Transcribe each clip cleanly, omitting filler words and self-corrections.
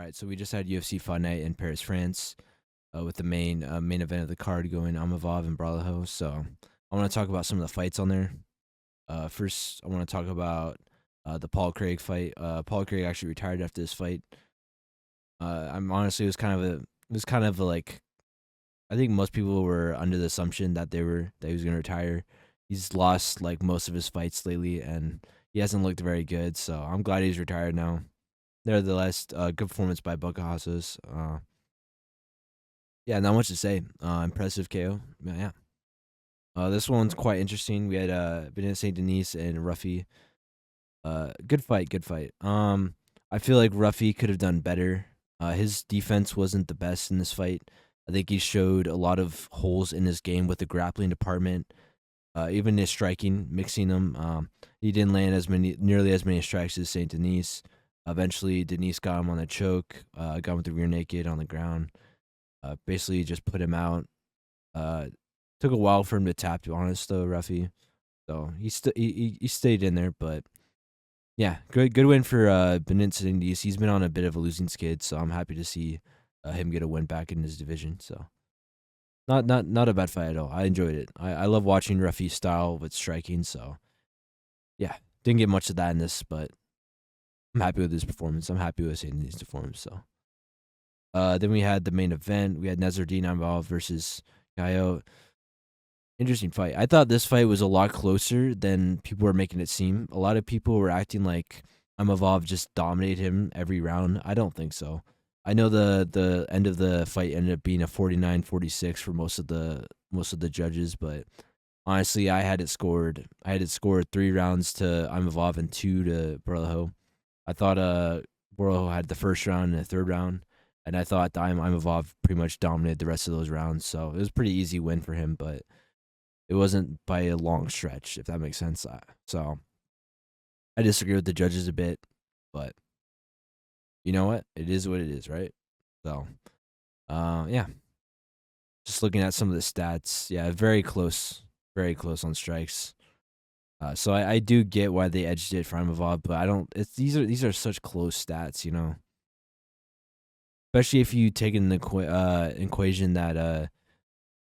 All right, so we just had UFC Fight Night in Paris, France, with the main event of the card going Imavov and Bralaho. So I want to talk about some of the fights on there. First, I want to talk about the Paul Craig fight. Paul Craig actually retired after this fight. I'm honestly, it was kind of like, I think most people were under the assumption that he was gonna retire. He's lost like most of his fights lately, and he hasn't looked very good. So I'm glad he's retired now. Nevertheless, good performance by Bukahasos. Yeah, not much to say. Impressive KO. Yeah. This one's quite interesting. We had Benit Saint Denis and Ruffy. Good fight, good fight. I feel like Ruffy could have done better. His defense wasn't the best in this fight. I think he showed a lot of holes in his game with the grappling department, even his striking, mixing them. He didn't land nearly as many strikes as Saint Denis. Eventually, Denis got him on the choke, got him with the rear naked on the ground. Basically, just put him out. Uh, Took a while for him to tap. To be honest, though, Ruffy. So he stayed in there, but yeah, good win for Benitez Indies. He's been on a bit of a losing skid, so I'm happy to see him get a win back in his division. So not a bad fight at all. I enjoyed it. I love watching Ruffy's style with striking. So yeah, didn't get much of that in this, but I'm happy with his performance. I'm happy with Saint Denis' performance. So then we had the main event. We had Nassourdine Imavov versus Gaio. Interesting fight. I thought this fight was a lot closer than people were making it seem. A lot of people were acting like Imavov just dominated him every round. I don't think so. I know the end of the fight ended up being a 49-46 for most of the judges, but honestly, I had it scored 3 rounds to Imavov and 2 to Berlejo. I thought Berlejo had the first round and the third round, and I thought Imavov pretty much dominated the rest of those rounds. So it was a pretty easy win for him, but it wasn't by a long stretch, if that makes sense. So I disagree with the judges a bit, but you know what? It is what it is, right? So, yeah. Just looking at some of the stats, yeah, very close on strikes. So I do get why they edged it for Imavov, but I don't. It's these are such close stats, especially if you take in the equation that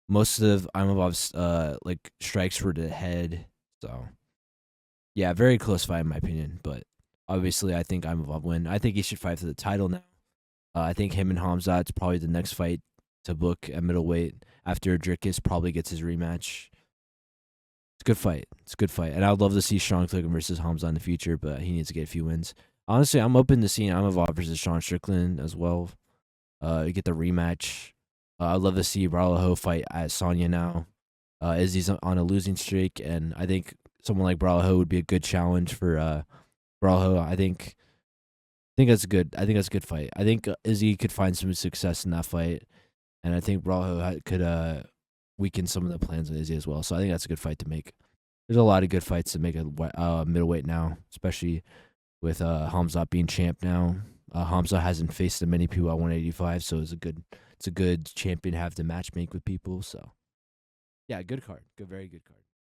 most of Imavov's like strikes were to the head. So yeah, very close fight in my opinion. But obviously, I think Imavov win. I think he should fight for the title now. I think him and Hamzat's probably the next fight to book at middleweight after Drickus probably gets his rematch. It's a good fight. It's a good fight, and I would love to see Sean Strickland versus Hamza in the future, but he needs to get a few wins. Honestly, I'm open to seeing Imavov versus Sean Strickland as well. Get the rematch. I'd love to see Bralaho fight at Sonya now. Izzy's on a losing streak, and I think someone like Bralaho would be a good challenge for Bralaho. I think that's good. I think that's a good fight. I think Izzy could find some success in that fight, and I think Bralaho could weaken some of the plans of Izzy as well. So I think that's a good fight to make. There's a lot of good fights to make at middleweight now, especially with Hamza being champ now. Hamza hasn't faced many people at 185, so it's a good champion to have to match make with people. So yeah, good card, very good card.